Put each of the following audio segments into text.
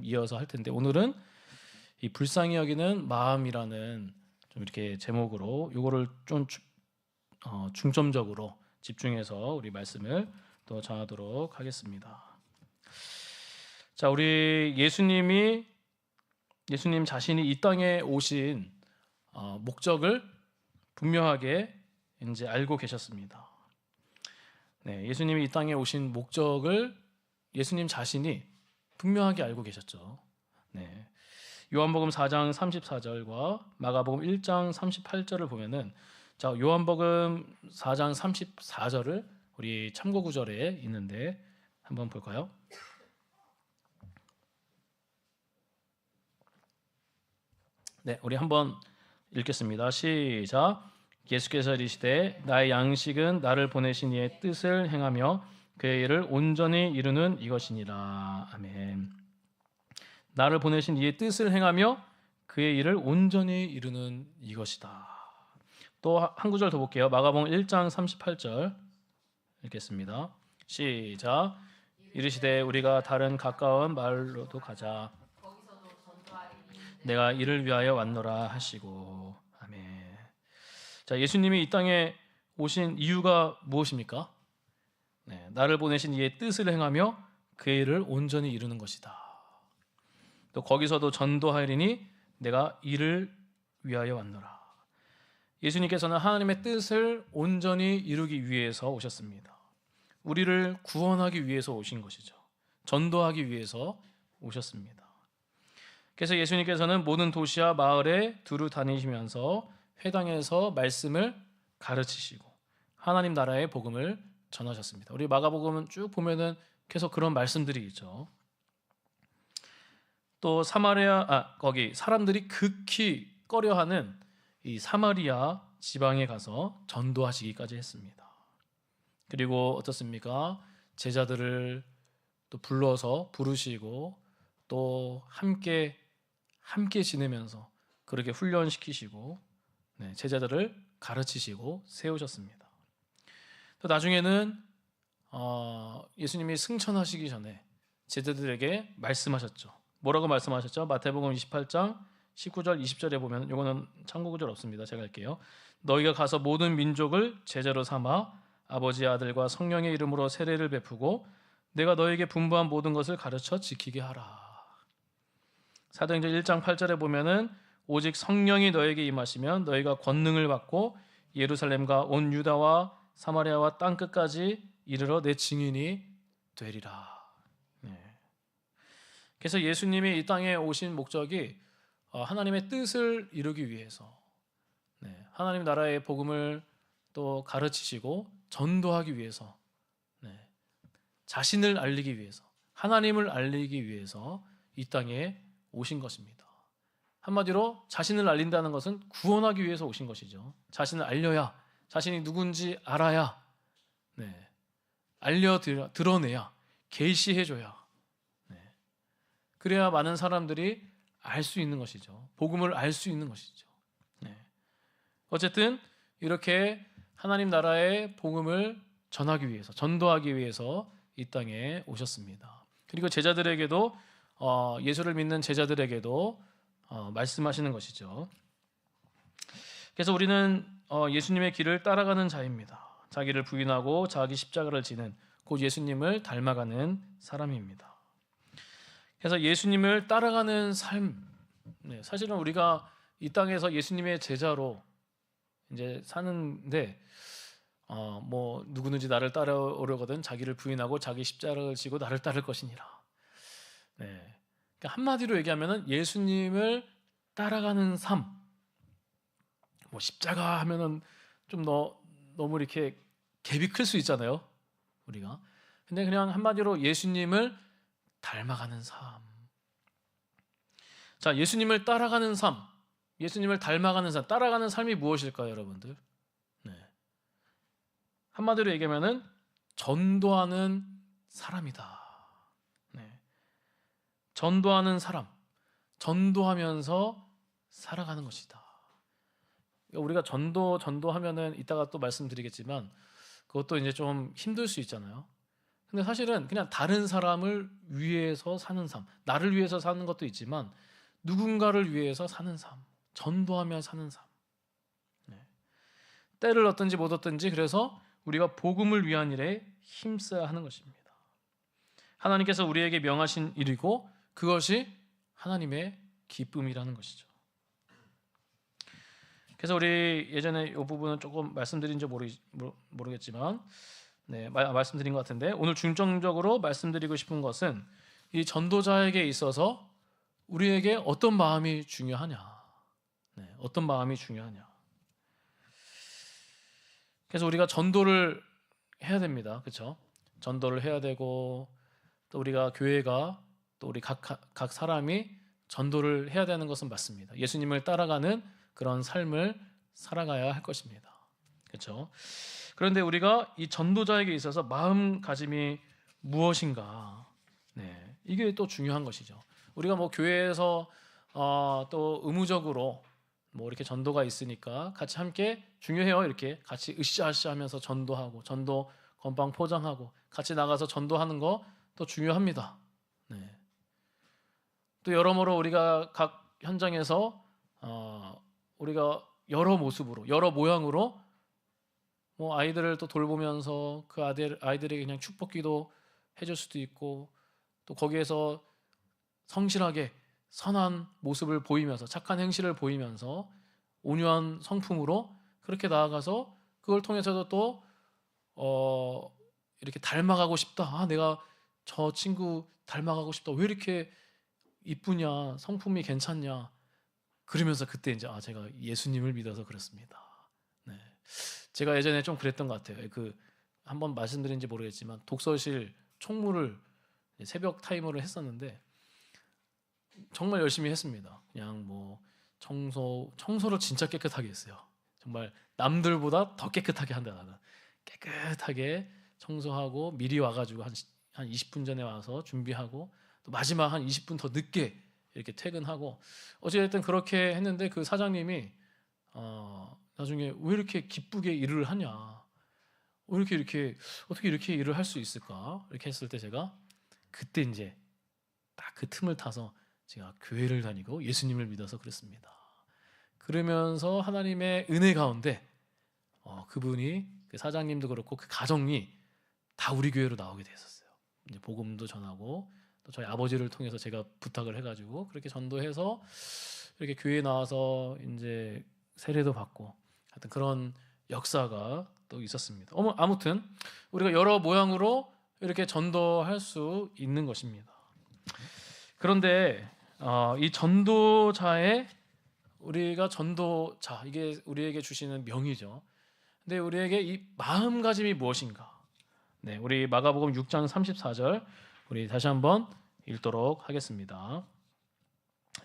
좀 이어서 할 텐데, 오늘은 이 불쌍히 여기는 마음이라는 좀 이렇게 제목으로 요거를 좀 중점적으로 집중해서 우리 말씀을 또 전하도록 하겠습니다. 자, 우리 예수님 자신이 이 땅에 오신 목적을 분명하게 이제 알고 계셨습니다. 네, 예수님이 이 땅에 오신 목적을 예수님 자신이 분명하게 알고 계셨죠. 네. 요한복음 4장 34절과 마가복음 1장 38절을 보면은, 자, 요한복음 4장 34절을 우리 참고 구절에 있는데 한번 볼까요? 네, 우리 한번 읽겠습니다. 시작. 예수께서 이르시되 나의 양식은 나를 보내신 이의 뜻을 행하며 그의 일을 온전히 이루는 이것이니라. 아멘. 나를 보내신 이의 뜻을 행하며 그의 일을 온전히 이루는 이것이다. 또 한 구절 더 볼게요. 마가복음 1장 38절 읽겠습니다. 시작. 이르시되 우리가 다른 가까운 마을로도 가자. 내가 이를 위하여 왔노라 하시고. 아멘. 자, 예수님이 이 땅에 오신 이유가 무엇입니까? 네, 나를 보내신 이의 뜻을 행하며 그의 일을 온전히 이루는 것이다. 또 거기서도 전도하리니 내가 이를 위하여 왔노라. 예수님께서는 하나님의 뜻을 온전히 이루기 위해서 오셨습니다. 우리를 구원하기 위해서 오신 것이죠. 전도하기 위해서 오셨습니다. 그래서 예수님께서는 모든 도시와 마을에 두루 다니시면서 회당에서 말씀을 가르치시고 하나님 나라의 복음을 전하셨습니다. 우리 마가복음은 쭉 보면은 계속 그런 말씀들이 있죠. 또 거기 사람들이 극히 꺼려하는 이 사마리아 지방에 가서 전도하시기까지 했습니다. 그리고 어떻습니까? 제자들을 또 부르시고 또 함께 지내면서 그렇게 훈련시키시고, 네, 제자들을 가르치시고 세우셨습니다. 또 나중에는 예수님이 승천하시기 전에 제자들에게 말씀하셨죠. 뭐라고 말씀하셨죠? 마태복음 28장 19절 20절에 보면, 이거는 참고 구절 없습니다. 제가 할게요. 너희가 가서 모든 민족을 제자로 삼아 아버지 아들과 성령의 이름으로 세례를 베푸고 내가 너희에게 분부한 모든 것을 가르쳐 지키게 하라. 사도행전 1장 8절에 보면은 오직 성령이 너에게 임하시면 너희가 권능을 받고 예루살렘과 온 유다와 사마리아와 땅 끝까지 이르러 내 증인이 되리라. 네. 그래서 예수님이 이 땅에 오신 목적이 하나님의 뜻을 이루기 위해서, 네, 하나님 나라의 복음을 또 가르치시고 전도하기 위해서, 네, 자신을 알리기 위해서, 하나님을 알리기 위해서 이 땅에 오신 것입니다. 한마디로 자신을 알린다는 것은 구원하기 위해서 오신 것이죠. 자신을 알려야, 자신이 누군지 알아야, 네, 드러내야, 계시해줘야, 네, 그래야 많은 사람들이 알 수 있는 것이죠. 복음을 알 수 있는 것이죠. 네. 어쨌든 이렇게 하나님 나라의 복음을 전하기 위해서, 전도하기 위해서 이 땅에 오셨습니다. 그리고 제자들에게도 예수를 믿는 제자들에게도 말씀하시는 것이죠. 그래서 우리는 예수님의 길을 따라가는 자입니다. 자기를 부인하고 자기 십자가를 지는 곧 예수님을 닮아가는 사람입니다. 그래서 예수님을 따라가는 삶, 네, 사실은 우리가 이 땅에서 예수님의 제자로 이제 사는데, 뭐 누구든지 나를 따라오려거든 자기를 부인하고 자기 십자가를 지고 나를 따를 것이니라. 네, 그러니까 한마디로 얘기하면은 예수님을 따라가는 삶. 뭐 십자가 하면은 좀 너무 이렇게 갭이 클 수 있잖아요, 우리가. 근데 그냥 한마디로 예수님을 닮아가는 삶. 자, 예수님을 따라가는 삶, 예수님을 닮아가는 삶, 따라가는 삶이 무엇일까요, 여러분들? 네. 한마디로 얘기하면은 전도하는 사람이다. 네. 전도하는 사람, 전도하면서 살아가는 것이다. 우리가 전도하면은 이따가 또 말씀드리겠지만 그것도 이제 좀 힘들 수 있잖아요. 근데 사실은 그냥 다른 사람을 위해서 사는 삶, 나를 위해서 사는 것도 있지만 누군가를 위해서 사는 삶, 전도하며 사는 삶. 네. 때를 얻든지 못 얻든지 그래서 우리가 복음을 위한 일에 힘써야 하는 것입니다. 하나님께서 우리에게 명하신 일이고 그것이 하나님의 기쁨이라는 것이죠. 그래서 우리 예전에 이 부분은 조금 말씀드린지 모르겠지만 말씀드린 것 같은데 오늘 중점적으로 말씀드리고 싶은 것은 이 전도자에게 있어서 우리에게 어떤 마음이 중요하냐, 어떤 마음이 중요하냐. 그래서 우리가 전도를 해야 됩니다, 그렇죠? 전도를 해야 되고 또 우리가 교회가 또 우리 각 사람이 전도를 해야 되는 것은 맞습니다. 예수님을 따라가는 그런 삶을 살아가야 할 것입니다, 그렇죠? 그런데 우리가 이 전도자에게 있어서 마음가짐이 무엇인가? 이게 또 중요한 것이죠. 우리가 뭐 교회에서 또 의무적으로 뭐 이렇게 전도가 있으니까 같이 함께 중요해요. 이렇게 같이 으쌰으쌰하면서 전도하고 전도 건빵 포장하고 같이 나가서 전도하는 거 또 중요합니다. 또 여러모로 우리가 각 현장에서 우리가 여러 모습으로 여러 모양으로 뭐 아이들을 또 돌보면서 그 아이들에게 그냥 축복기도 해줄 수도 있고 또 거기에서 성실하게 선한 모습을 보이면서 착한 행실을 보이면서 온유한 성품으로 그렇게 나아가서 그걸 통해서도 또 이렇게 닮아가고 싶다. 내가 저 친구 닮아가고 싶다. 왜 이렇게 이쁘냐? 성품이 괜찮냐? 그러면서 그때 이제 제가 예수님을 믿어서 그렇습니다. 제가 예전에 좀 그랬던 것 같아요. 한번 말씀드린지 모르겠지만 독서실 총무를 새벽 타임으로 했었는데 정말 열심히 했습니다. 그냥 뭐 청소를 진짜 깨끗하게 했어요. 정말 남들보다 더 깨끗하게 한다. 나는 깨끗하게 청소하고 미리 와가지고 한 20분 전에 와서 준비하고 또 마지막 한 20분 더 늦게 이렇게 퇴근하고 어쨌든 그렇게 했는데 그 사장님이 나중에 왜 이렇게 기쁘게 일을 하냐, 왜 이렇게 어떻게 이렇게 일을 할 수 있을까 이렇게 했을 때 제가 그때 이제 딱 그 틈을 타서 제가 교회를 다니고 예수님을 믿어서 그랬습니다. 그러면서 하나님의 은혜 가운데 그분이 그 사장님도 그렇고 그 가정이 다 우리 교회로 나오게 됐었어요. 이제 복음도 전하고 또 저희 아버지를 통해서 제가 부탁을 해가지고 그렇게 전도해서 이렇게 교회에 나와서 이제 세례도 받고 하여튼 그런 역사가 또 있었습니다. 아무튼 우리가 여러 모양으로 이렇게 전도할 수 있는 것입니다. 그런데 이 전도자의 우리가 전도자 이게 우리에게 주시는 명이죠. 근데 우리에게 이 마음가짐이 무엇인가? 우리 마가복음 6장 34절 우리 다시 한번 읽도록 하겠습니다.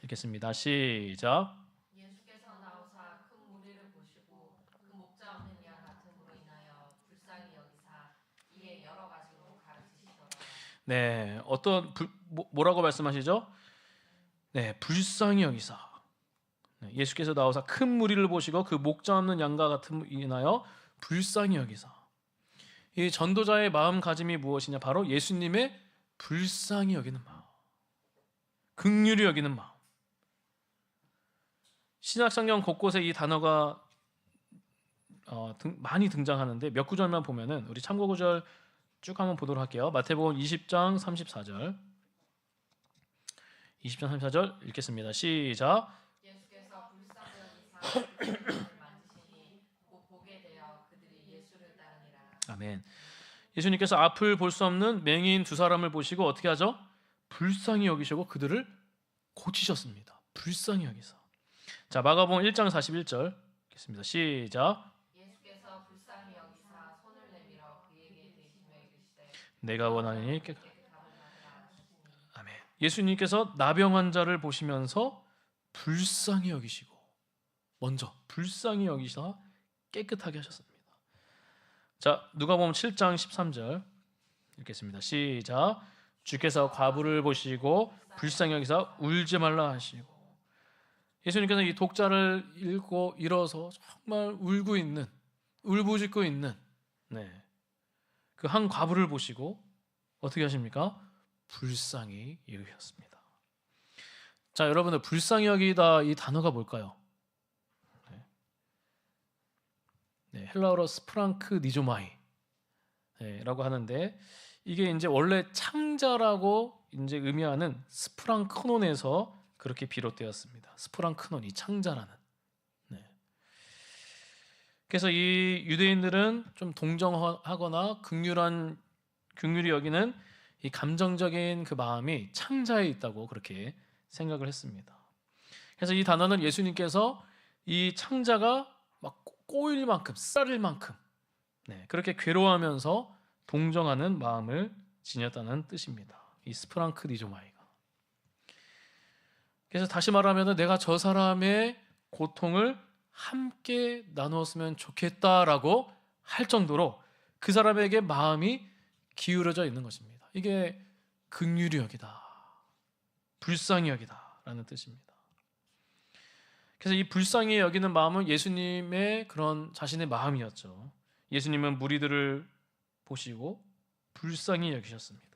읽겠습니다. 시작. 예수께서 나오사 큰 무리를 보시고 그 목자 없는 양 같음으로 인하여 불쌍히 여기사 이에 여러 가지로 가르치시더라. 어떤 뭐라고 말씀하시죠? 불쌍히 여기사. 예수께서 나오사 큰 무리를 보시고 그 목자 없는 양과 같음으로 인하여 불쌍히 여기사. 이 전도자의 마음가짐이 무엇이냐? 바로 예수님의 불쌍히 여기는 마음, 긍휼히 여기는 마음. 신약성경 곳곳에 이 단어가 많이 등장하는데 몇 구절만 보면은 우리 참고 구절 쭉 한번 보도록 할게요. 마태복음 20장 34절 20장 34절 읽겠습니다. 시작. 예수께서 불쌍히 여기사 그들을 만지시니 곧 보게 되어 그들이 예수를 따르니라. 아멘. 예수님께서 앞을 볼 수 없는 맹인 두 사람을 보시고 어떻게 하죠? 불쌍히 여기시고 그들을 고치셨습니다. 불쌍히 여기사. 자, 마가복음 1장 41절 읽겠습니다. 시작. 예수께서 불쌍히 여기사 손을 내밀어 그에게 대시며 이르시되 내가 원하노니 깨끗함을 받으라 하시니. 아멘. 예수님께서 나병 환자를 보시면서 불쌍히 여기시고 먼저 불쌍히 여기사 깨끗하게 하셨습니다. 자, 누가복음 7장 13절 읽겠습니다. 시작. 주께서 과부를 보시고 불쌍히 여기사 울지 말라 하시고. 예수님께서 이 독자를 읽고 일어서 정말 울고 있는, 울부짖고 있는 그 한 과부를 보시고 어떻게 하십니까? 불쌍히 여기셨습니다. 자, 여러분들 불쌍히 여기다 이 단어가 뭘까요? 네, 헬라어로 스프랑크 니조마이 라고 하는데 이게 이제 원래 창자라고 이제 의미하는 스프랑크논에서 그렇게 비롯되었습니다. 스프랑크논 이 창자라는. 네. 그래서 이 유대인들은 좀 동정하거나 긍휼히 여기는 이 감정적인 그 마음이 창자에 있다고 그렇게 생각을 했습니다. 그래서 이 단어는 예수님께서 이 창자가 막 꼬일 만큼, 쌀일 만큼 그렇게 괴로워하면서 동정하는 마음을 지녔다는 뜻입니다. 이 스프랑크 니조마이가. 그래서 다시 말하면 내가 저 사람의 고통을 함께 나누었으면 좋겠다라고 할 정도로 그 사람에게 마음이 기울어져 있는 것입니다. 이게 긍휼히 여기다, 불쌍히 여기다라는 뜻입니다. 그래서 이 불쌍히 여기는 마음은 예수님의 그런 자신의 마음이었죠. 예수님은 무리들을 보시고 불쌍히 여기셨습니다.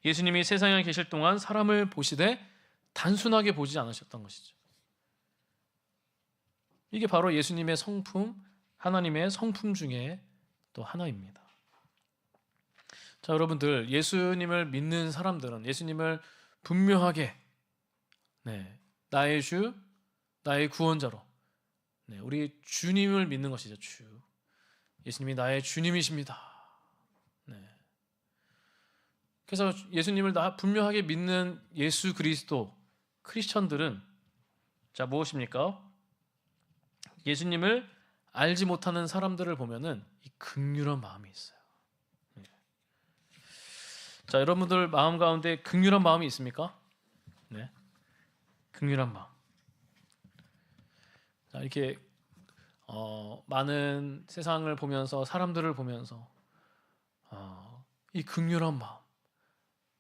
예수님이 세상에 계실 동안 사람을 보시되 단순하게 보지 않으셨던 것이죠. 이게 바로 예수님의 성품, 하나님의 성품 중에 또 하나입니다. 자, 여러분들 예수님을 믿는 사람들은 예수님을 분명하게 나의 주, 나의 구원자로 우리 주님을 믿는 것이죠. 주. 예수님이 나의 주님이십니다. 그래서 예수님을 분명하게 믿는 예수 그리스도 크리스천들은 자 무엇입니까? 예수님을 알지 못하는 사람들을 보면은 이 긍휼한 마음이 있어요. 자, 여러분들 마음 가운데 긍휼한 마음이 있습니까? 네, 긍휼한 마음. 자, 이렇게 많은 세상을 보면서 사람들을 보면서 이 긍휼한 마음,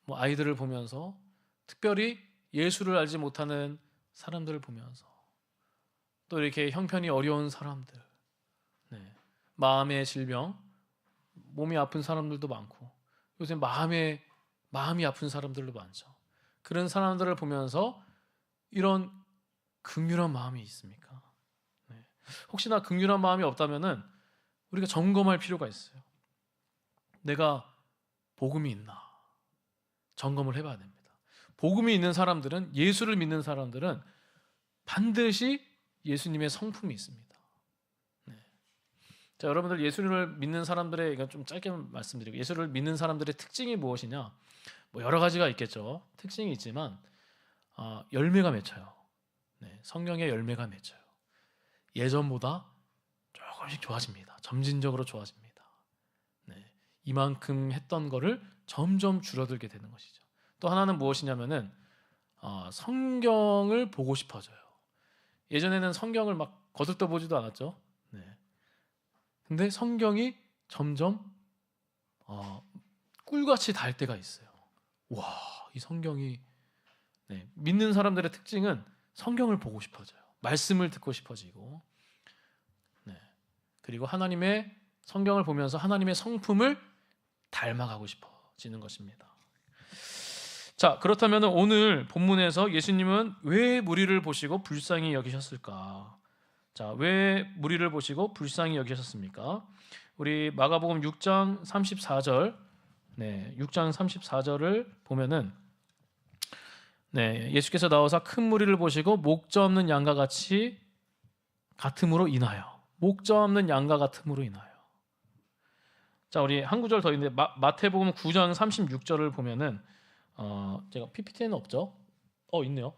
뭐 아이들을 보면서 특별히 예수를 알지 못하는 사람들을 보면서 또 이렇게 형편이 어려운 사람들, 마음의 질병, 몸이 아픈 사람들도 많고 요새 마음이 아픈 사람들도 많죠. 그런 사람들을 보면서 이런 긍휼한 마음이 있습니까? 혹시나 긍휼한 마음이 없다면은 우리가 점검할 필요가 있어요. 내가 복음이 있나 점검을 해봐야 됩니다. 복음이 있는 사람들은 예수를 믿는 사람들은 반드시 예수님의 성품이 있습니다. 자, 여러분들 예수를 믿는 사람들의 이건 좀 짧게 말씀드리고 예수를 믿는 사람들의 특징이 무엇이냐? 뭐 여러 가지가 있겠죠. 특징이 있지만 열매가 맺혀요. 성령의 열매가 맺혀요. 예전보다 조금씩 좋아집니다. 점진적으로 좋아집니다. 이만큼 했던 거를 점점 줄어들게 되는 것이죠. 또 하나는 무엇이냐면은 성경을 보고 싶어져요. 예전에는 성경을 막 거들떠 보지도 않았죠. 근데 성경이 점점 꿀같이 달 때가 있어요. 와, 이 성경이 믿는 사람들의 특징은 성경을 보고 싶어져요. 말씀을 듣고 싶어지고, 그리고 하나님의 성경을 보면서 하나님의 성품을 닮아가고 싶어지는 것입니다. 자, 그렇다면 오늘 본문에서 예수님은 왜 무리를 보시고 불쌍히 여기셨을까? 자, 왜 무리를 보시고 불쌍히 여기셨습니까? 우리 마가복음 6장 34절, 6장 34절을 보면은, 예수께서 나와서 큰 무리를 보시고 목자 없는 양과 같음으로 인하여, 목자 없는 양과 같음으로 인하여. 자, 우리 한 구절 더 있는데 마태복음 9장 36절을 보면은 제가 PPT에는 없죠? 있네요.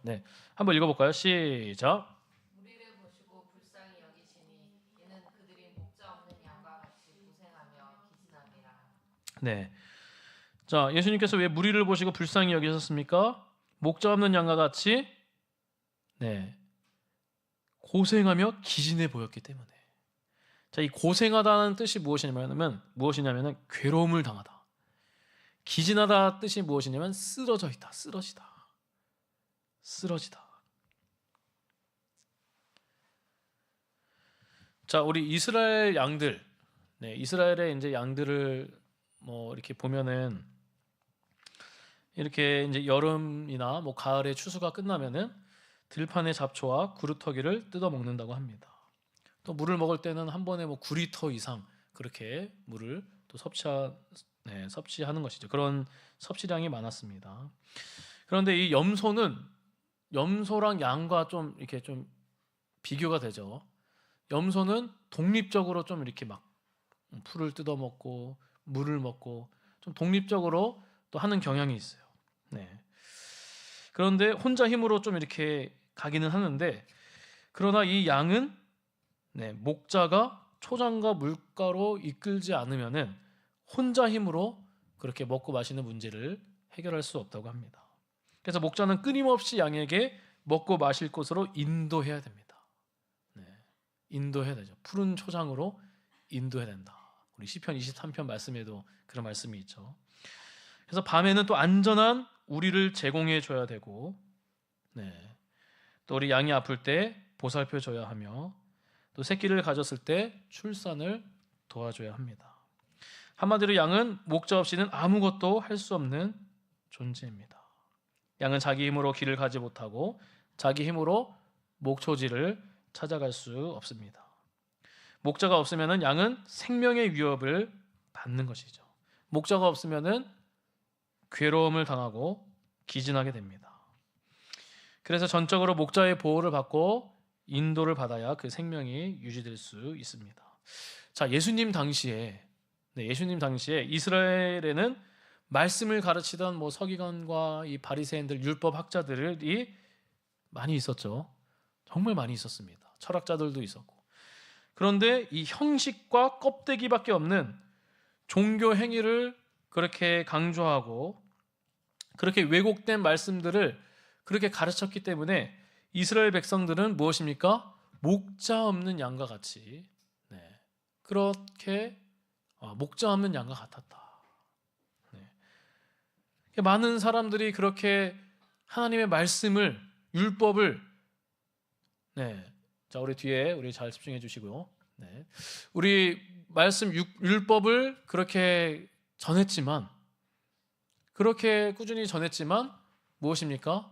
한번 읽어볼까요? 시작. 무리를 보시고 불쌍히 여기시니 이는 그들이 목자 없는 양과 같이 고생하며 기진함이라. 자, 예수님께서 왜 무리를 보시고 불쌍히 여기셨습니까? 목자 없는 양과 같이 고생하며 기진해 보였기 때문에. 자, 이 고생하다는 뜻이 무엇이냐면 괴로움을 당하다. 기진하다 뜻이 무엇이냐면 쓰러져 있다, 쓰러지다. 자, 우리 이스라엘 양들, 이스라엘의 이제 양들을 뭐 이렇게 보면은 이렇게 이제 여름이나 뭐 가을에 추수가 끝나면은 들판의 잡초와 구루터기를 뜯어 먹는다고 합니다. 또 물을 먹을 때는 한 번에 뭐 9리터 이상 그렇게 물을 또 섭취하는 것이죠. 그런 섭취량이 많았습니다. 그런데 이 염소랑 양과 좀 이렇게 좀 비교가 되죠. 염소는 독립적으로 좀 이렇게 막 풀을 뜯어 먹고 물을 먹고 좀 독립적으로 또 하는 경향이 있어요. 네. 그런데 혼자 힘으로 좀 이렇게 가기는 하는데, 그러나 이 양은 목자가 초장과 물가로 이끌지 않으면은 혼자 힘으로 그렇게 먹고 마시는 문제를 해결할 수 없다고 합니다. 그래서 목자는 끊임없이 양에게 먹고 마실 곳으로 인도해야 됩니다. 인도해야 되죠. 푸른 초장으로 인도해야 된다. 우리 시편 23편 말씀에도 그런 말씀이 있죠. 그래서 밤에는 또 안전한 우리를 제공해 줘야 되고, 또 우리 양이 아플 때 보살펴 줘야 하며, 또 새끼를 가졌을 때 출산을 도와줘야 합니다. 한마디로 양은 목자 없이는 아무것도 할 수 없는 존재입니다. 양은 자기 힘으로 길을 가지 못하고 자기 힘으로 목초지를 찾아갈 수 없습니다. 목자가 없으면 양은 생명의 위협을 받는 것이죠. 목자가 없으면 괴로움을 당하고 기진하게 됩니다. 그래서 전적으로 목자의 보호를 받고 인도를 받아야 그 생명이 유지될 수 있습니다. 자, 예수님 당시에 이스라엘에는 말씀을 가르치던 뭐 서기관과 이 바리새인들 율법 학자들이 많이 있었죠. 정말 많이 있었습니다. 철학자들도 있었고. 그런데 이 형식과 껍데기밖에 없는 종교 행위를 그렇게 강조하고 그렇게 왜곡된 말씀들을 그렇게 가르쳤기 때문에 이스라엘 백성들은 무엇입니까? 목자 없는 양과 같이 그렇게 목자 없는 양과 같았다. 많은 사람들이 그렇게 하나님의 말씀을, 율법을, 자, 우리 뒤에 우리 잘 집중해 주시고요. 우리 말씀 율법을 그렇게 전했지만, 그렇게 꾸준히 전했지만 무엇입니까?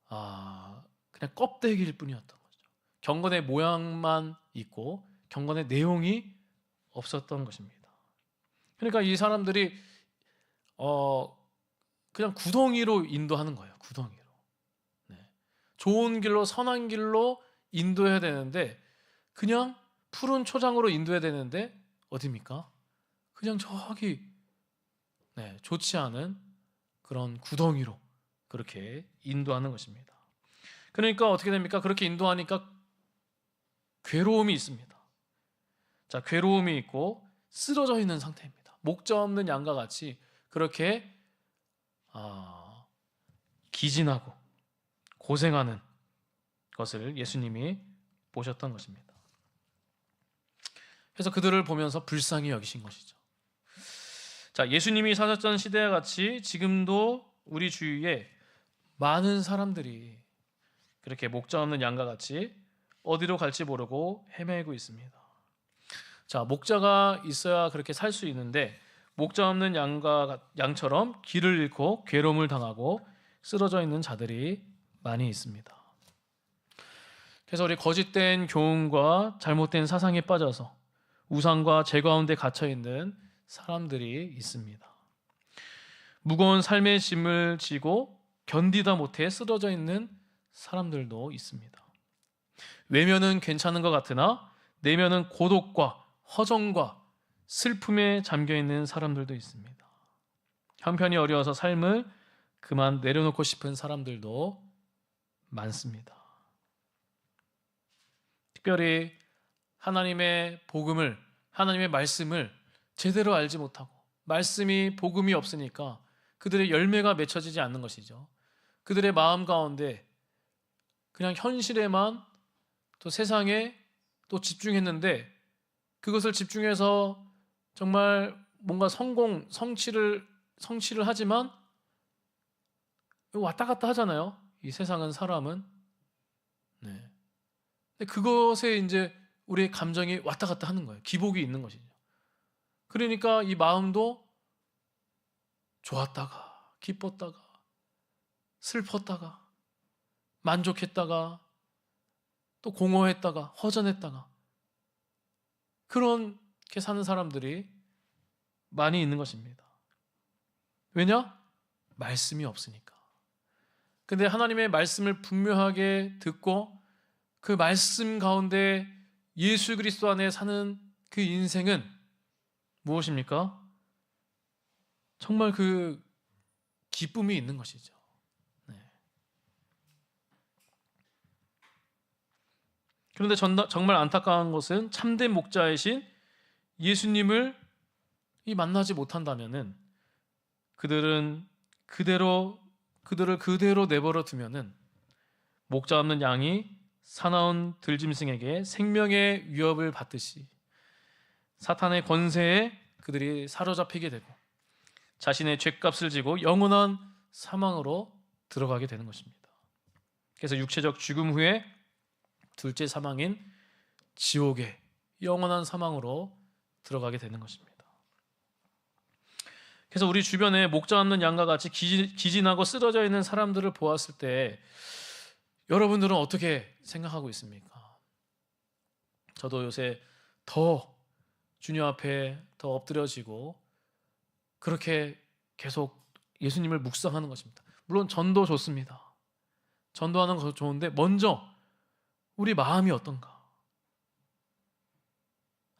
그냥 껍데기일 뿐이었던 거죠. 경건의 모양만 있고 경건의 내용이 없었던 것입니다. 그러니까 이 사람들이 그냥 구덩이로 인도하는 거예요. 구덩이로. 좋은 길로, 선한 길로 인도해야 되는데, 그냥 푸른 초장으로 인도해야 되는데 어디입니까? 그냥 저기 좋지 않은 그런 구덩이로 그렇게 인도하는 것입니다. 그러니까 어떻게 됩니까? 그렇게 인도하니까 괴로움이 있습니다. 자, 괴로움이 있고 쓰러져 있는 상태입니다. 목자 없는 양과 같이 그렇게 기진하고 고생하는 것을 예수님이 보셨던 것입니다. 그래서 그들을 보면서 불쌍히 여기신 것이죠. 자, 예수님이 사셨던 시대와 같이 지금도 우리 주위에 많은 사람들이 그렇게 목자 없는 양과 같이 어디로 갈지 모르고 헤매고 있습니다. 자, 목자가 있어야 그렇게 살 수 있는데, 목자 없는 양처럼 길을 잃고 괴로움을 당하고 쓰러져 있는 자들이 많이 있습니다. 그래서 우리 거짓된 교훈과 잘못된 사상에 빠져서 우상과 죄 가운데 갇혀 있는 사람들이 있습니다. 무거운 삶의 짐을 지고 견디다 못해 쓰러져 있는 사람들도 있습니다. 외면은 괜찮은 것 같으나 내면은 고독과 허정과 슬픔에 잠겨 있는 사람들도 있습니다. 형편이 어려워서 삶을 그만 내려놓고 싶은 사람들도 많습니다. 특별히 하나님의 복음을, 하나님의 말씀을 제대로 알지 못하고, 말씀이 복음이 없으니까 그들의 열매가 맺혀지지 않는 것이죠. 그들의 마음 가운데 그냥 현실에만 또 세상에 또 집중했는데, 그것을 집중해서 정말 뭔가 성취를 하지만 왔다 갔다 하잖아요. 이 세상은, 사람은. 근데 그것에 이제 우리의 감정이 왔다 갔다 하는 거예요. 기복이 있는 것이죠. 그러니까 이 마음도 좋았다가 기뻤다가 슬펐다가 만족했다가 또 공허했다가 허전했다가 그렇게 사는 사람들이 많이 있는 것입니다. 왜냐? 말씀이 없으니까. 근데 하나님의 말씀을 분명하게 듣고 그 말씀 가운데 예수 그리스도 안에 사는 그 인생은 무엇입니까? 정말 그 기쁨이 있는 것이죠. 네. 그런데 정말 안타까운 것은 참된 목자이신 예수님을 만나지 못한다면은 그들을 그대로 내버려 두면은 목자 없는 양이 사나운 들짐승에게 생명의 위협을 받듯이 사탄의 권세에 그들이 사로잡히게 되고 자신의 죄값을 지고 영원한 사망으로 들어가게 되는 것입니다. 그래서 육체적 죽음 후에 둘째 사망인 지옥의 영원한 사망으로 들어가게 되는 것입니다. 그래서 우리 주변에 목자 없는 양과 같이 기진하고 쓰러져 있는 사람들을 보았을 때 여러분들은 어떻게 생각하고 있습니까? 저도 요새 더 주님 앞에 더 엎드려지고 그렇게 계속 예수님을 묵상하는 것입니다. 물론 전도 좋습니다. 전도하는 거 좋은데 먼저 우리 마음이 어떤가?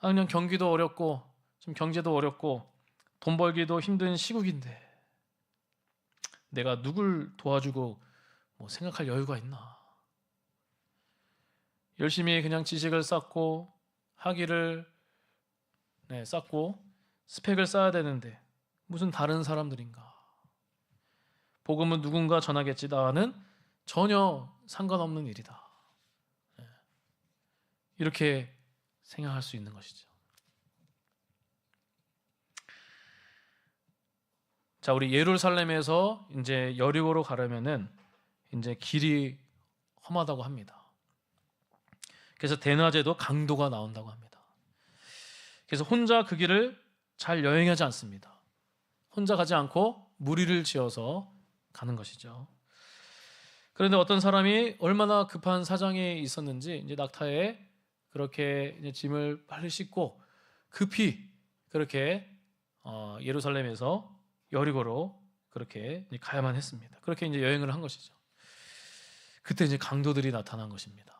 그냥 경기도 어렵고 지금 경제도 어렵고 돈 벌기도 힘든 시국인데 내가 누굴 도와주고 생각할 여유가 있나? 열심히 그냥 지식을 쌓고 학위를 쌓고 스펙을 쌓아야 되는데 무슨 다른 사람들인가? 복음은 누군가 전하겠지. 나와는 전혀 상관없는 일이다. 이렇게 생각할 수 있는 것이죠. 자, 우리 예루살렘에서 이제 여리고로 가려면은 이제 길이 험하다고 합니다. 그래서 대낮에도 강도가 나온다고 합니다. 그래서 혼자 그 길을 잘 여행하지 않습니다. 혼자 가지 않고 무리를 지어서 가는 것이죠. 그런데 어떤 사람이 얼마나 급한 사정이 있었는지 이제 낙타에 그렇게 이제 짐을 빨리 싣고 급히 그렇게 예루살렘에서 여리고로 그렇게 가야만 했습니다. 그렇게 이제 여행을 한 것이죠. 그때 이제 강도들이 나타난 것입니다.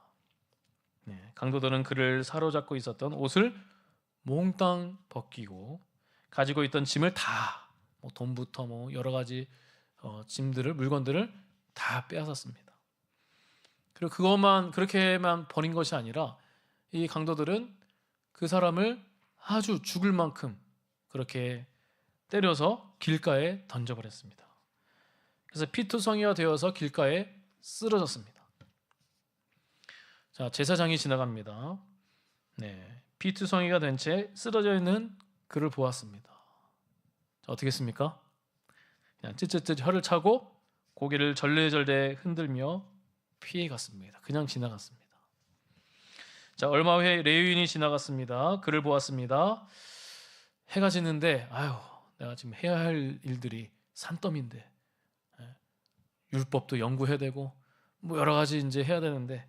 강도들은 그를 사로잡고 있었던 옷을 몽땅 벗기고 가지고 있던 짐을 다 돈부터 여러 가지 짐들을 물건들을 다 빼앗았습니다. 그리고 그렇게만 버린 것이 아니라 이 강도들은 그 사람을 아주 죽을 만큼 그렇게 때려서 길가에 던져버렸습니다. 그래서 피투성이가 되어서 길가에 쓰러졌습니다. 자, 제사장이 지나갑니다. 피투성이가 된 채 쓰러져 있는 그를 보았습니다. 자, 어떻게 했습니까? 그냥 쯧쯧쯧 혀를 차고 고개를 절레절레 흔들며 피해 갔습니다. 그냥 지나갔습니다. 자, 얼마 후에 레위인이 지나갔습니다. 그를 보았습니다. 해가 지는데 내가 지금 해야 할 일들이 산더미인데 율법도 연구해야 되고 여러 가지 이제 해야 되는데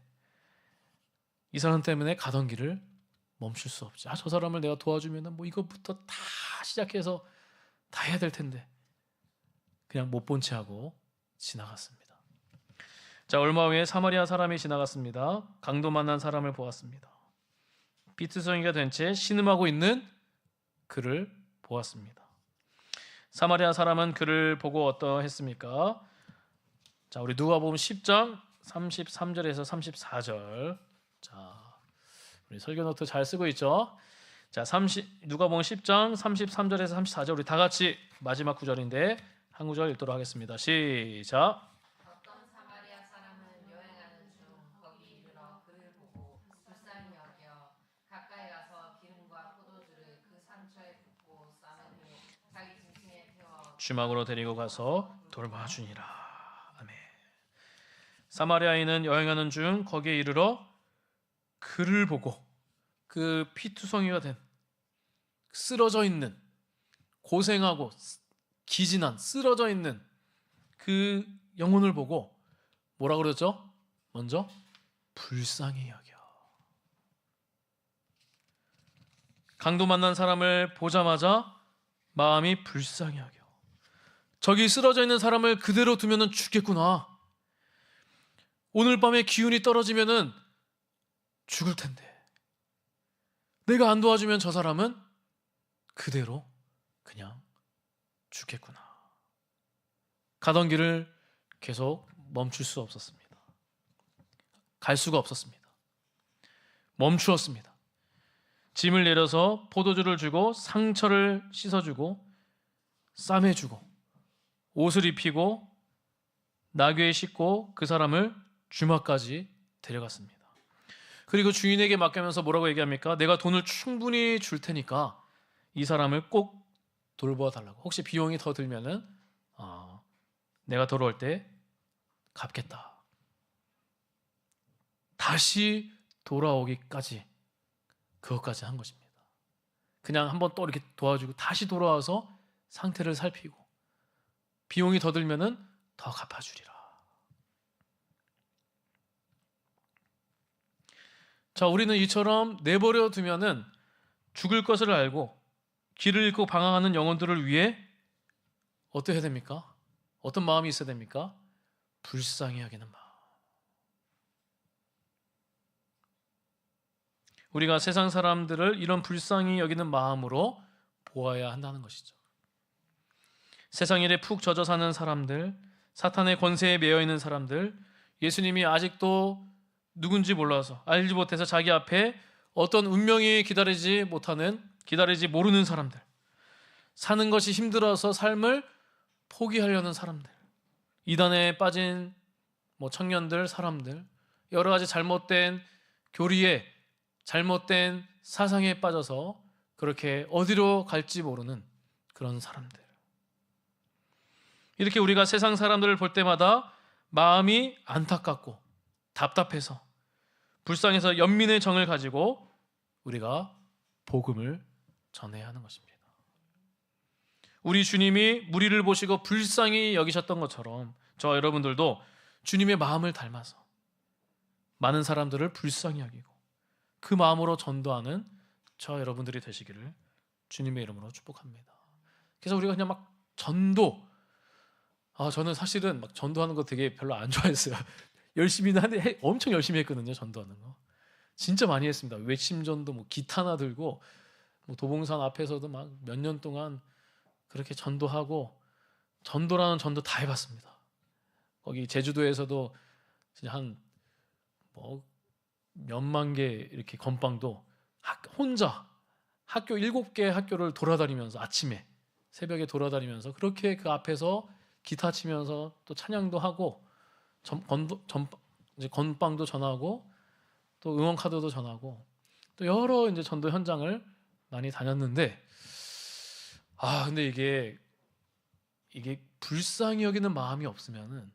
이 사람 때문에 가던 길을 멈출 수 없지. 저 사람을 내가 도와주면 이것부터 다 시작해서 다 해야 될 텐데 그냥 못 본 채 하고 지나갔습니다. 자, 얼마 후에 사마리아 사람이 지나갔습니다. 강도 만난 사람을 보았습니다. 피투성이가 된 채 신음하고 있는 그를 보았습니다. 사마리아 사람은 그를 보고 어떠했습니까? 자, 우리 누가복음 10장 33절에서 34절. 자, 우리 설교 노트 잘 쓰고 있죠? 자, 누가복음 10장 33절에서 34절 우리 다 같이 마지막 구절인데 한 구절 읽도록 하겠습니다. 시작. 어떤 사마리아 사람은 여행하는 중 거기 이르러 그를 보고 불쌍히 여겨 가까이 가서 기름과 포도주를 그 상처에 붓고 싸맨 후 자기 짐승에 태워 주막으로 데리고 가서 돌봐주니라. 아멘. 사마리아인은 여행하는 중 거기에 이르러 그를 보고 그 피투성이가 된 쓰러져 있는 고생하고 기진한 쓰러져 있는 그 영혼을 보고 뭐라 그러죠? 먼저 불쌍히 여겨. 강도 만난 사람을 보자마자 마음이 불쌍히 여겨. 저기 쓰러져 있는 사람을 그대로 두면은 죽겠구나. 오늘 밤에 기운이 떨어지면은 죽을 텐데. 내가 안 도와주면 저 사람은 그대로 그냥 죽겠구나. 가던 길을 계속 멈출 수 없었습니다. 갈 수가 없었습니다. 멈추었습니다. 짐을 내려서 포도주를 주고 상처를 씻어주고 싸매주고 옷을 입히고 나귀에 싣고 그 사람을 주막까지 데려갔습니다. 그리고 주인에게 맡기면서 뭐라고 얘기합니까? 내가 돈을 충분히 줄 테니까 이 사람을 꼭 돌봐달라고. 혹시 비용이 더 들면은 내가 돌아올 때 갚겠다. 다시 돌아오기까지 그것까지 한 것입니다. 그냥 한번 또 이렇게 도와주고 다시 돌아와서 상태를 살피고 비용이 더 들면은 더 갚아주리라. 자, 우리는 이처럼 내버려 두면은 죽을 것을 알고 길을 잃고 방황하는 영혼들을 위해 어떻게 해야 됩니까? 어떤 마음이 있어야 됩니까? 불쌍히 여기는 마음. 우리가 세상 사람들을 이런 불쌍히 여기는 마음으로 보아야 한다는 것이죠. 세상 일에 푹 젖어 사는 사람들, 사탄의 권세에 매여 있는 사람들, 예수님이 아직도 누군지 몰라서 알지 못해서 자기 앞에 어떤 운명이 기다리지 모르는 사람들, 사는 것이 힘들어서 삶을 포기하려는 사람들, 이단에 빠진 청년들, 사람들, 여러 가지 잘못된 교리에, 잘못된 사상에 빠져서 그렇게 어디로 갈지 모르는 그런 사람들. 이렇게 우리가 세상 사람들을 볼 때마다 마음이 안타깝고 답답해서 불쌍해서 연민의 정을 가지고 우리가 복음을 전해야 하는 것입니다. 우리 주님이 무리를 보시고 불쌍히 여기셨던 것처럼 저와 여러분들도 주님의 마음을 닮아서 많은 사람들을 불쌍히 여기고 그 마음으로 전도하는 저와 여러분들이 되시기를 주님의 이름으로 축복합니다. 그래서 우리가 그냥 막 전도, 저는 사실은 막 전도하는 거 되게 별로 안 좋아했어요. 열심히는 한데 엄청 열심히 했거든요. 전도하는 거 진짜 많이 했습니다. 외침 전도, 기타나 들고 도봉산 앞에서도 막 몇 년 동안 그렇게 전도하고, 전도라는 전도 다 해봤습니다. 거기 제주도에서도 진짜 한 몇만 개 이렇게 건빵도 혼자 학교 7개 학교를 돌아다니면서 아침에 새벽에 돌아다니면서 그렇게 그 앞에서 기타 치면서 또 찬양도 하고 이제 건빵도 전하고 또 응원 카드도 전하고 또 여러 이제 전도 현장을 많이 다녔는데 근데 이게 불쌍히 여기는 마음이 없으면은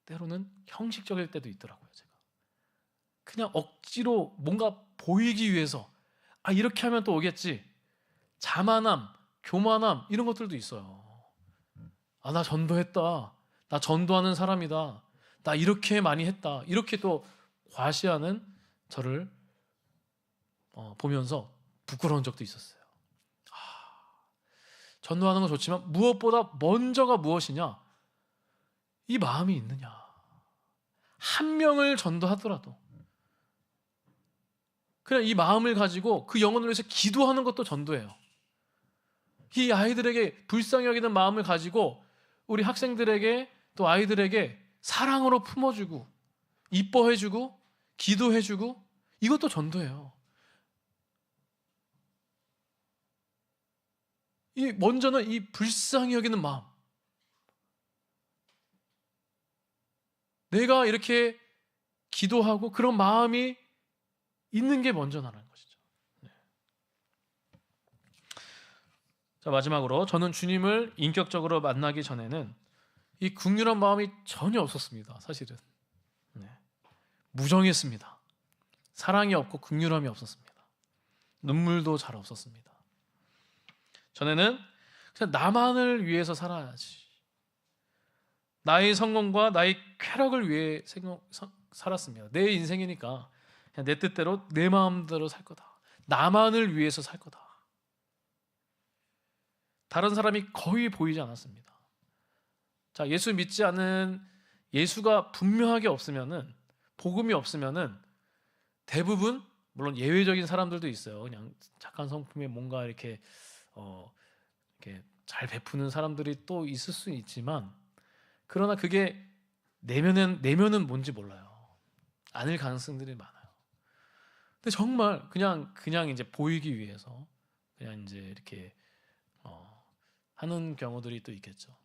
때로는 형식적일 때도 있더라고요. 제가 그냥 억지로 뭔가 보이기 위해서 이렇게 하면 또 오겠지, 자만함, 교만함 이런 것들도 있어요. 나 전도했다, 나 전도하는 사람이다, 나 이렇게 많이 했다, 이렇게 또 과시하는 저를 보면서 부끄러운 적도 있었어요. 전도하는 건 좋지만 무엇보다 먼저가 무엇이냐? 이 마음이 있느냐? 한 명을 전도하더라도 그냥 이 마음을 가지고 그 영혼을 위해서 기도하는 것도 전도예요. 이 아이들에게 불쌍히 여기는 마음을 가지고 우리 학생들에게 또 아이들에게 사랑으로 품어주고 이뻐해주고 기도해주고, 이것도 전도예요. 먼저는 이 불쌍히 여기는 마음, 내가 이렇게 기도하고 그런 마음이 있는 게 먼저라는 것이죠. 네. 자, 마지막으로 저는 주님을 인격적으로 만나기 전에는 이 긍휼한 마음이 전혀 없었습니다. 사실은 무정했습니다. 사랑이 없고 긍휼함이 없었습니다. 눈물도 잘 없었습니다. 전에는 그냥 나만을 위해서 살아야지, 나의 성공과 나의 쾌락을 위해 살았습니다. 내 인생이니까 그냥 내 뜻대로 내 마음대로 살 거다. 나만을 위해서 살 거다. 다른 사람이 거의 보이지 않았습니다. 자, 예수 믿지 않은, 예수가 분명하게 없으면은, 복음이 없으면은 대부분, 물론 예외적인 사람들도 있어요. 그냥 착한 성품에 뭔가 이렇게 이렇게 잘 베푸는 사람들이 또 있을 수 있지만, 그러나 그게 내면은 뭔지 몰라요. 아닐 가능성들이 많아요. 근데 정말 그냥 이제 보이기 위해서 그냥 이제 이렇게 하는 경우들이 또 있겠죠.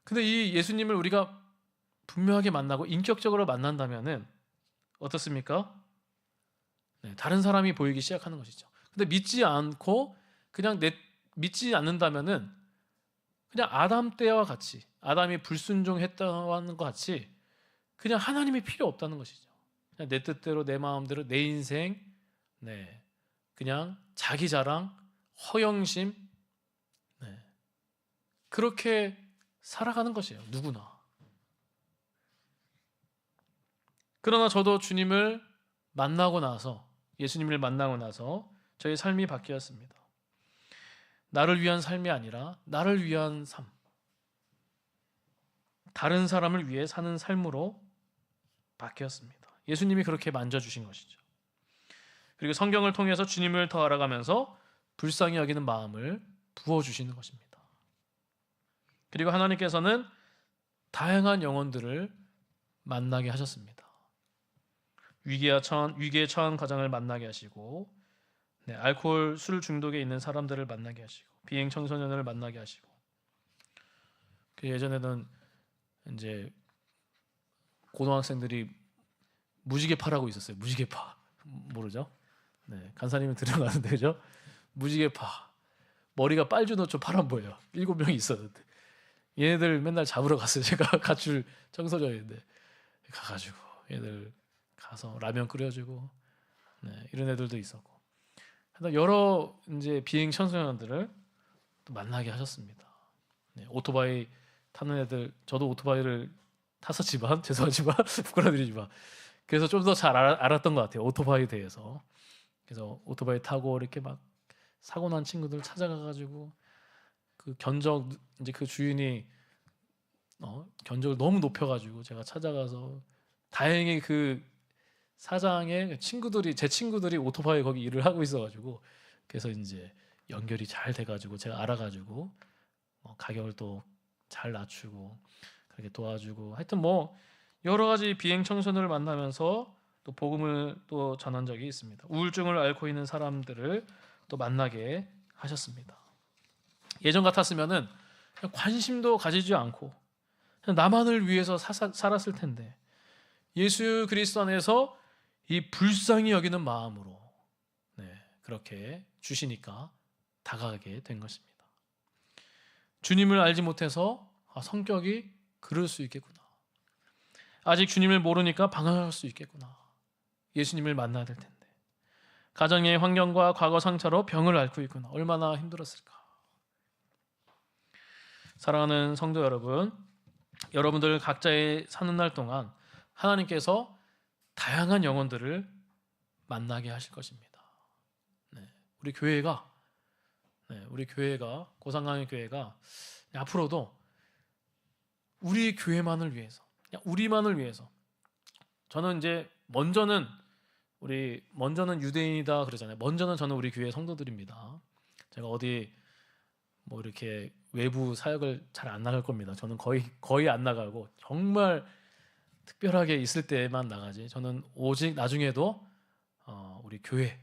근데 이 예수님을 우리가 분명하게 만나고 인격적으로 만난다면은 어떻습니까? 네, 다른 사람이 보이기 시작하는 것이죠. 근데 믿지 않고 그냥 믿지 않는다면은 그냥 아담 때와 같이, 아담이 불순종했다는 것 같이 그냥 하나님이 필요 없다는 것이죠. 그냥 내 뜻대로 내 마음대로 내 인생, 네, 그냥 자기 자랑, 허영심, 네, 그렇게 살아가는 것이에요. 누구나. 그러나 저도 주님을 만나고 나서, 예수님을 만나고 나서 저의 삶이 바뀌었습니다. 나를 위한 삶이 아니라 나를 위한 삶, 다른 사람을 위해 사는 삶으로 바뀌었습니다. 예수님이 그렇게 만져주신 것이죠. 그리고 성경을 통해서 주님을 더 알아가면서 불쌍히 여기는 마음을 부어주시는 것입니다. 그리고 하나님께서는 다양한 영혼들을 만나게 하셨습니다. 위기에 처한 가정을 만나게 하시고, 네, 알코올 술 중독에 있는 사람들을 만나게 하시고, 비행 청소년을 만나게 하시고, 그 예전에는 이제 고등학생들이 무지개파라고 있었어요. 무지개파 모르죠? 네, 간사님이 들어가는데 그죠? 무지개파 머리가 빨주노초 파란 보여요. 7명이 있었는데 얘네들 맨날 잡으러 갔어요. 제가 가출 청소년인데 가가지고 얘들 가서 라면 끓여주고, 네, 이런 애들도 있었고, 여러 이제 비행 청소년들을 또 만나게 하셨습니다. 네, 오토바이 타는 애들, 저도 오토바이를 탔었지만 죄송하지만 부끄러드리지만 그래서 좀 더 잘 알았던 것 같아요. 오토바이에 대해서. 그래서 오토바이 타고 이렇게 막 사고 난 친구들 찾아가가지고 그 견적, 이제 그 주인이 견적을 너무 높여가지고 제가 찾아가서, 다행히 그 사장의 친구들이, 제 친구들이 오토바이 거기 일을 하고 있어가지고, 그래서 이제 연결이 잘 돼가지고 제가 알아가지고 가격을 또 잘 낮추고 그렇게 도와주고, 하여튼 뭐 여러 가지 비행 청소년을 만나면서 또 복음을 또 전한 적이 있습니다. 우울증을 앓고 있는 사람들을 또 만나게 하셨습니다. 예전 같았으면은 그냥 관심도 가지지 않고 그냥 나만을 위해서 살았을 텐데, 예수 그리스도 안에서 이 불쌍히 여기는 마음으로, 네, 그렇게 주시니까 다가가게 된 것입니다. 주님을 알지 못해서 성격이 그럴 수 있겠구나. 아직 주님을 모르니까 방황할 수 있겠구나. 예수님을 만나야 될 텐데. 가정의 환경과 과거 상처로 병을 앓고 있구나. 얼마나 힘들었을까. 사랑하는 성도 여러분, 여러분들 각자의 사는 날 동안 하나님께서 다양한 영혼들을 만나게 하실 것입니다. 네, 우리 교회가 고상강의 교회가 앞으로도 우리 교회만을 위해서, 그냥 우리만을 위해서, 저는 이제 먼저는 유대인이다 그러잖아요. 먼저는 저는 우리 교회 성도들입니다. 제가 어디 뭐 이렇게 외부 사역을 잘 안 나갈 겁니다. 저는 거의 안 나가고 정말 특별하게 있을 때만 나가지. 저는 오직 나중에도 우리 교회,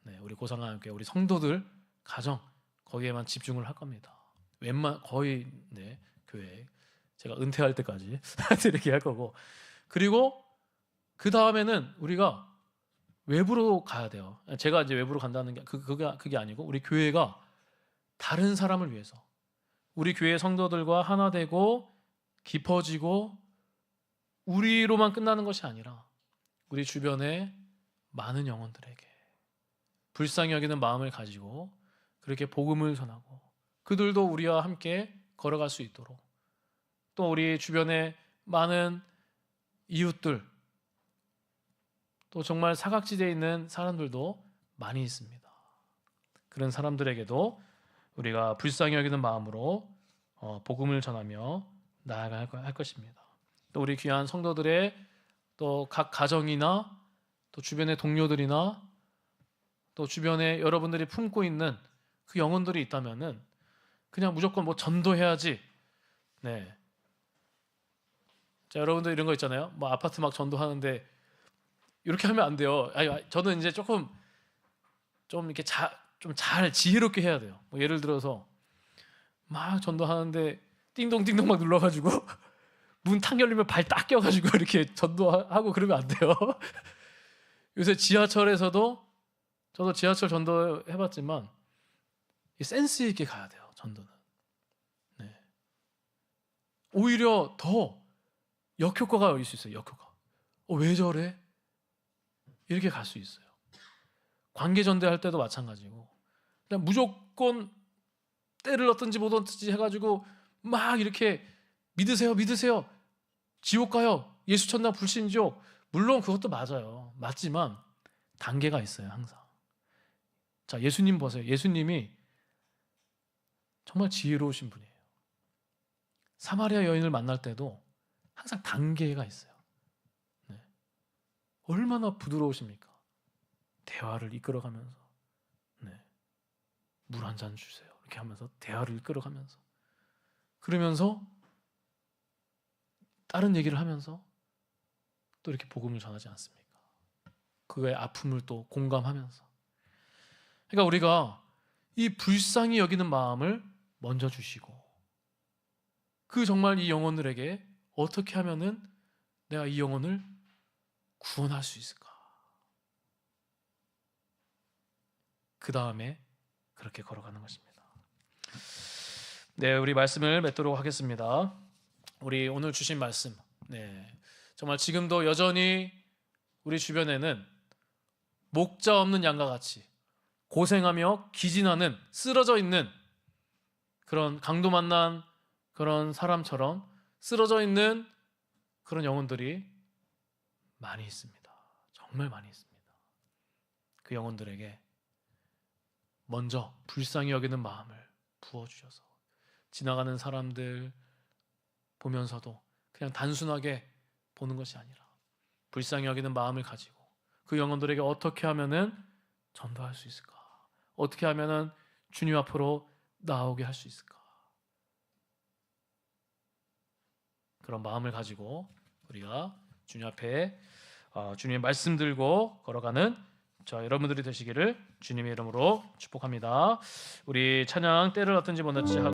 네, 우리 고상하교회 우리 성도들 가정 거기에만 집중을 할 겁니다. 거의, 네, 교회 제가 은퇴할 때까지 이렇게 할 거고, 그리고 그 다음에는 우리가 외부로 가야 돼요. 제가 이제 외부로 간다는 게 그게 아니고, 우리 교회가 다른 사람을 위해서, 우리 교회 성도들과 하나 되고 깊어지고 우리로만 끝나는 것이 아니라 우리 주변의 많은 영혼들에게 불쌍히 여기는 마음을 가지고 그렇게 복음을 전하고 그들도 우리와 함께 걸어갈 수 있도록 또 우리 주변에 많은 이웃들, 또 정말 사각지대에 있는 사람들도 많이 있습니다. 그런 사람들에게도 우리가 불쌍히 여기는 마음으로 복음을 전하며 나아갈 것입니다. 또 우리 귀한 성도들의 또 각 가정이나 또 주변의 동료들이나 또 주변에 여러분들이 품고 있는 그 영혼들이 있다면은 그냥 무조건 뭐 전도해야지. 네. 자, 여러분들 이런 거 있잖아요. 뭐 아파트 막 전도하는데 이렇게 하면 안 돼요. 아니, 저는 이제 조금 좀 이렇게 좀 잘 지혜롭게 해야 돼요. 뭐 예를 들어서 막 전도하는데 띵동띵동 막 눌러가지고 문 탁 열리면 발 딱 껴가지고 이렇게 전도하고 그러면 안 돼요. 요새 지하철에서도 저도 지하철 전도 해봤지만 센스 있게 가야 돼요. 전도는. 네. 오히려 더 역효과가 있을 수 있어요. 역효과. 왜 저래? 이렇게 갈 수 있어요. 관계 전도할 때도 마찬가지고 그냥 무조건 때를 얻든지 못 얻든지 해가지고 막 이렇게 믿으세요. 지옥 가요. 예수 천당 불신지옥. 물론 그것도 맞아요. 맞지만 단계가 있어요. 항상. 자, 예수님 보세요. 예수님이 정말 지혜로우신 분이에요. 사마리아 여인을 만날 때도 항상 단계가 있어요. 네. 얼마나 부드러우십니까? 대화를 이끌어가면서 물 한 잔 주세요. 이렇게 하면서 대화를 이끌어가면서 그러면서 다른 얘기를 하면서 또 이렇게 복음을 전하지 않습니까? 그의 아픔을 또 공감하면서. 그러니까 우리가 이 불쌍히 여기는 마음을 먼저 주시고 그 정말 이 영혼들에게 어떻게 하면은 내가 이 영혼을 구원할 수 있을까? 그 다음에 그렇게 걸어가는 것입니다. 네, 우리 말씀을 맺도록 하겠습니다. 우리 오늘 주신 말씀, 정말 지금도 여전히 우리 주변에는 목자 없는 양과 같이 고생하며 기진하는 쓰러져 있는 그런 강도 만난 그런 사람처럼 쓰러져 있는 그런 영혼들이 많이 있습니다. 정말 많이 있습니다. 그 영혼들에게 먼저 불쌍히 여기는 마음을 부어주셔서 지나가는 사람들 보면서도 그냥 단순하게 보는 것이 아니라 불쌍히 여기는 마음을 가지고 그 영혼들에게 어떻게 하면은 전도할 수 있을까? 어떻게 하면은 주님 앞으로 나오게 할 수 있을까? 그런 마음을 가지고 우리가 주님 앞에 주님의 말씀 들고 걸어가는 여러분들이 되시기를 주님의 이름으로 축복합니다. 우리 찬양 때를 어떤지 못했지 하고